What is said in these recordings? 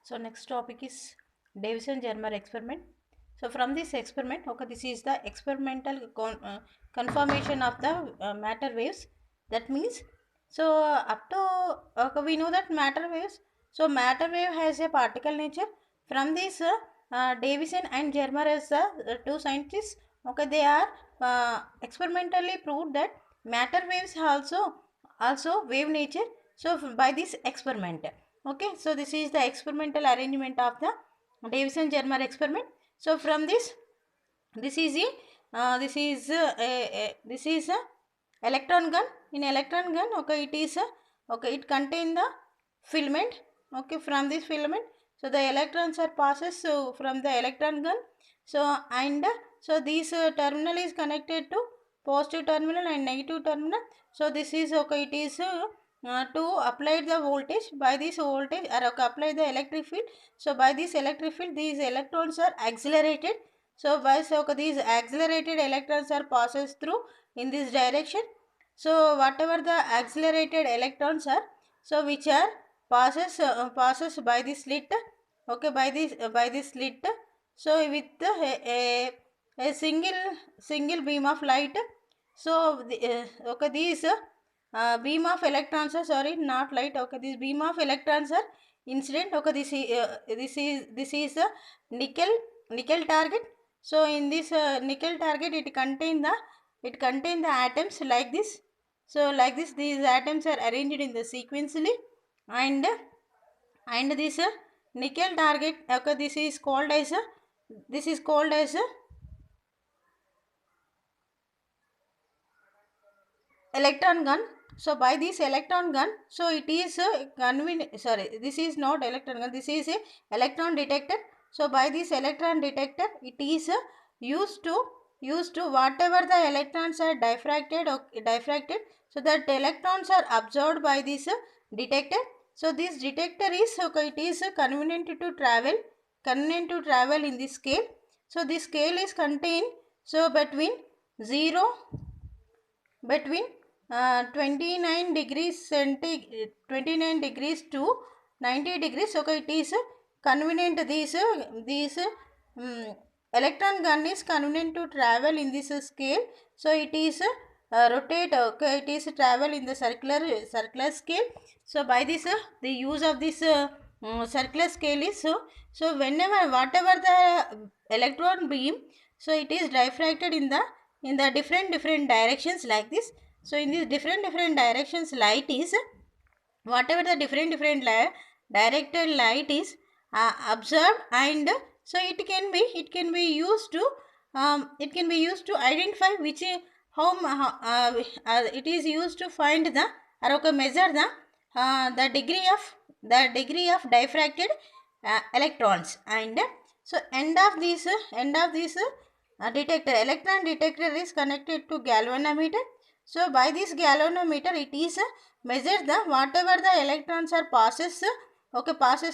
So next topic is Davison-Germer experiment. So from this experiment, okay, this is the experimental conformation of the matter waves. That means, so up to okay, we know that matter waves. So matter wave has a particle nature. From this, Davison and Germer as the two scientists, okay, they are experimentally proved that matter waves also wave nature. So by this experiment. Okay, so this is the experimental arrangement of the Davison-Germer experiment. So from this is a electron gun. In electron gun, okay, okay, it contain the filament. Okay, from this filament, so the electrons are passes from the electron gun. So and so this terminal is connected to positive terminal and negative terminal. So this is okay. It is to apply the voltage. By this voltage or okay, apply the electric field. So by this electric field, these electrons are accelerated. So by so okay, these accelerated electrons are passes through in this direction. So whatever the accelerated electrons are, so which are passes by this slit. Okay, by this slit. So with a single beam of light. So okay, these beam of electrons are, sorry, not light. Okay, this beam of electrons are incident. Okay, this is a nickel target. So in this nickel target, it contain the atoms like this. So like this, these atoms are arranged in the sequentially, and this nickel target. Okay, this is called as a electron gun. So by this electron gun, so it is a sorry, this is not electron gun, this is a electron detector. So by this electron detector, it is used to whatever the electrons are diffracted, so that electrons are absorbed by this detector. So this detector is okay, it is convenient to travel in this scale. So this scale is contained, so zero between 29 degrees centigrade, 29 degrees to 90 degrees. Okay, it is convenient. These electron gun is convenient to travel in this scale. So it is rotate. Okay, it is travel in the circular scale. So by this the use of this circular scale is, so whenever whatever the electron beam, so it is diffracted in the different directions like this. So in these different directions, light is, whatever the directed light is observed, and so it can be used to identify which it is used to find the, or okay, measure the degree of diffracted electrons. And so end of this detector, electron detector is connected to galvanometer. So by this galvanometer, it is measure the whatever the electrons are passes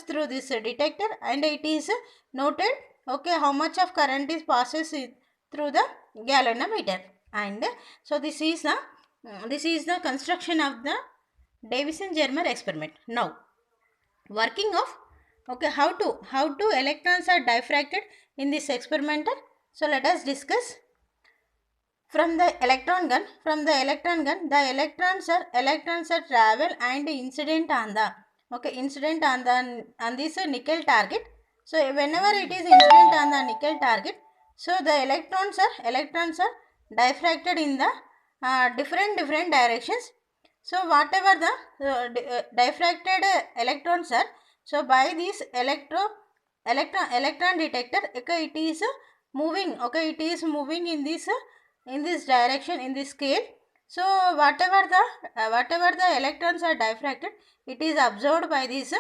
through this detector, and it is noted, okay, how much of current is passes through the galvanometer. And so this is the construction of the Davison-Germer experiment. Now working of, okay, how to electrons are diffracted in this experimental. So let us discuss. From the electron gun, the electrons are travel and incident on the, okay, incident on this nickel target. So whenever it is incident on the nickel target, so the electrons are diffracted in the different directions. So whatever the diffracted electrons are, so by this electron detector, okay, it is moving, okay, it is moving in this direction in this scale. So whatever the electrons are diffracted, it is absorbed by this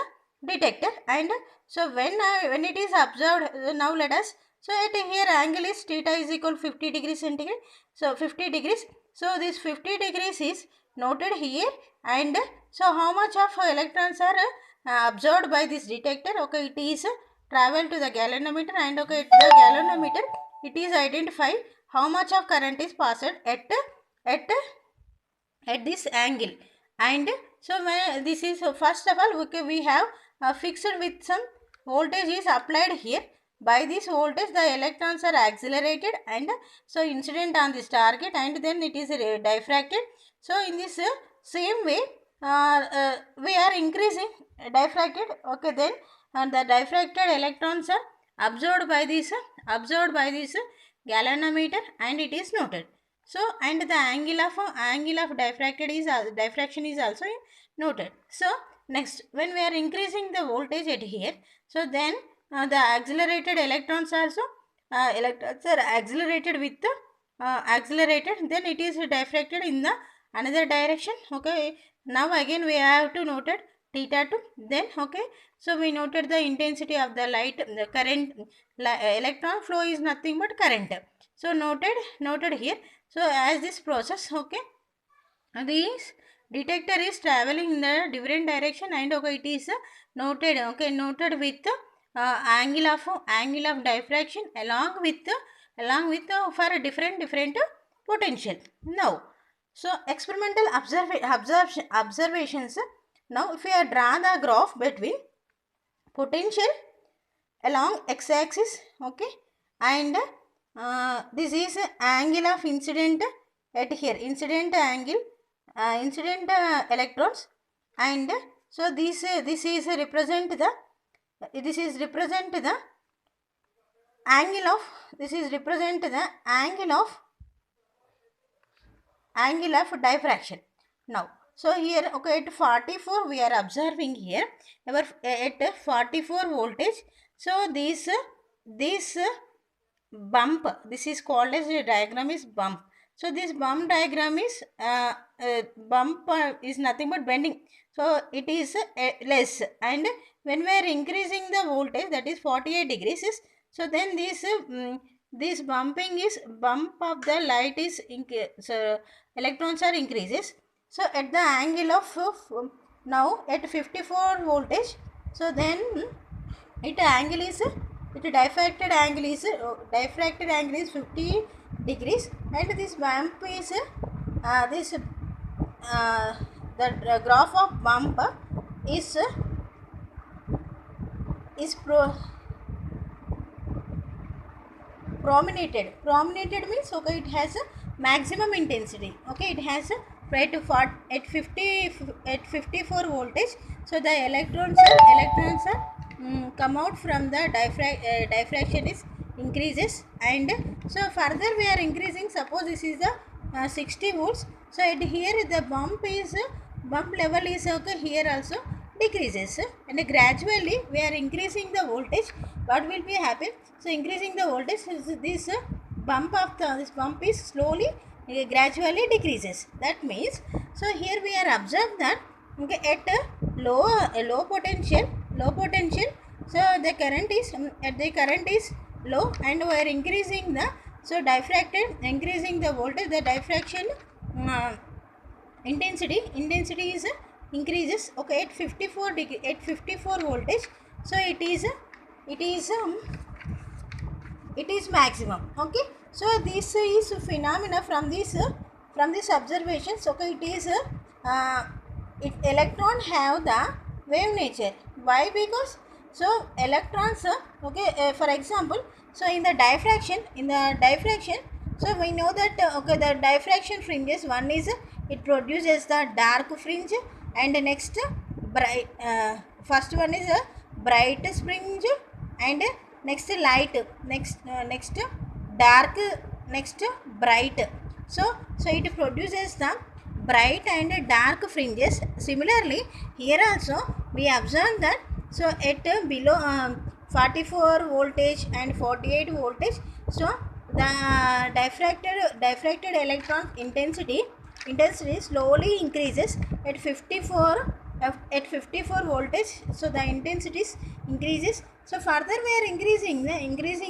detector. And so when it is absorbed, now let us, so at here angle is theta is equal 50 degrees centigrade. So 50 degrees, so this 50 degrees is noted here. And so how much of electrons are absorbed by this detector, okay, it is travel to the galvanometer, and okay, the galvanometer, it is identify how much of current is passed at this angle. And so when this is, first of all, okay, we have fixed with some voltage is applied here. By this voltage the electrons are accelerated, and so incident on this target, and then it is diffracted. So in this same way we are increasing diffracted. Okay, then the diffracted electrons are absorbed by this galvanometer, and it is noted. So and the angle of diffraction is also noted. So next, when we are increasing the voltage at here, so then the accelerated electrons also electrons are accelerated with the accelerated, then it is diffracted in the another direction. Okay, now again we have to noted theta 2. Then okay, so we noted the intensity of the light, the current, electron flow is nothing but current. So noted here. So as this process, okay, this detector is traveling in the different direction, and okay, it is noted, okay, noted with angle of diffraction along with for different potential. Now, so experimental observations. Now if we are draw the graph between potential along x-axis, okay, and this is angle of incident at here, incident angle, incident electrons, and so this is represent the angle of angle of diffraction. Now, so here, okay, at 44 we are observing here our at 44 voltage. So this bump, this is called as a diagram is bump. So this bump diagram is bump is nothing but bending. So it is less, and when we are increasing the voltage, that is 48 degrees, is so then this bumping is bump of the light is so electrons are increases. So at the angle of now at 54 voltage, so then it angle is diffracted angle is 50 degrees, and this bump is the graph of bump is prominated means, okay, it has a maximum intensity. Okay, it has a at 54 voltage. So the electrons are come out from the diffraction is increases, and so further we are increasing. Suppose this is the 60 volts. So at here the bump level is, okay, here also decreases, and gradually we are increasing the voltage. What will be happen? So increasing the voltage, this bump is slowly gradually decreases. That means, so here we are observed that, okay, at low potential, so the current is low, and we are increasing the increasing the voltage, the diffraction intensity is increases, okay, at 54 degree, at 54 voltage. So it is maximum. Okay, so this is phenomena from this observations. Okay, it is electron have the wave nature. Why? Because so electrons, okay, for example, so in the diffraction, so we know that okay, the diffraction fringes, one is it produces the dark fringe, and next bright, first one is a bright fringe, and next light, next dark, next bright. So it produces the bright and dark fringes. Similarly, here also we observe that, so at below 44 voltage and 48 voltage, so the diffracted electron intensity slowly increases at 54 voltage. So the intensity increases. So further we are increasing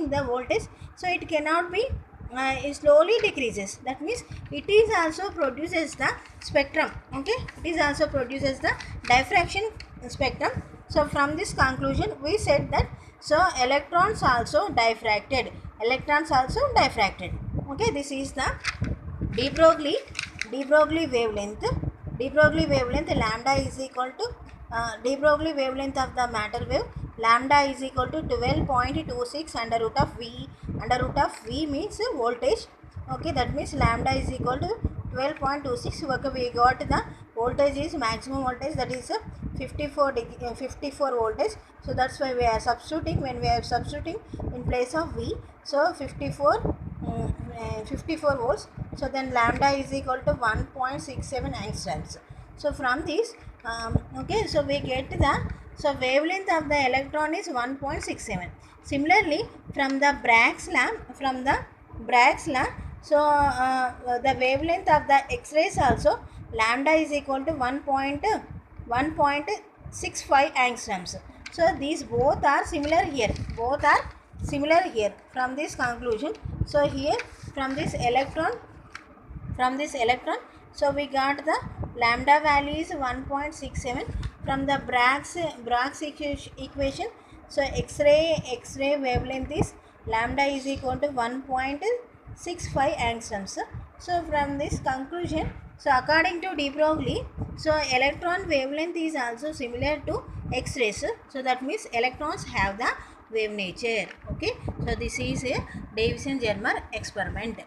the voltage, so it cannot be it slowly decreases. That means it is also produces the spectrum. Okay, it is also produces the diffraction spectrum. So from this conclusion we said that, so electrons also diffracted. Okay, this is the de Broglie wavelength. Lambda is equal to de Broglie wavelength of the matter wave, lambda is equal to 12.26 under root of V. Under root of V means voltage. Okay, that means lambda is equal to 12.26. Okay, we got the voltage is maximum voltage, that is 54 voltage. So that's why we are substituting, when we are substituting in place of V, so 54 volts. So then lambda is equal to 1.67 angstroms. So from this, okay, so we get the wavelength of the electron is 1.67. Similarly, from the Bragg's law, so the wavelength of the X-rays also, lambda is equal to 1.65 angstroms. So these both are similar here. From this conclusion, so here from this electron, so we got the lambda value is 1.67 from the Bragg's equation. So X-ray wavelength is lambda is equal to 1.65 angstroms. So from this conclusion, so according to de Broglie, so electron wavelength is also similar to X-rays. So that means electrons have the wave nature. Okay, so this is a Davison-Germer experiment.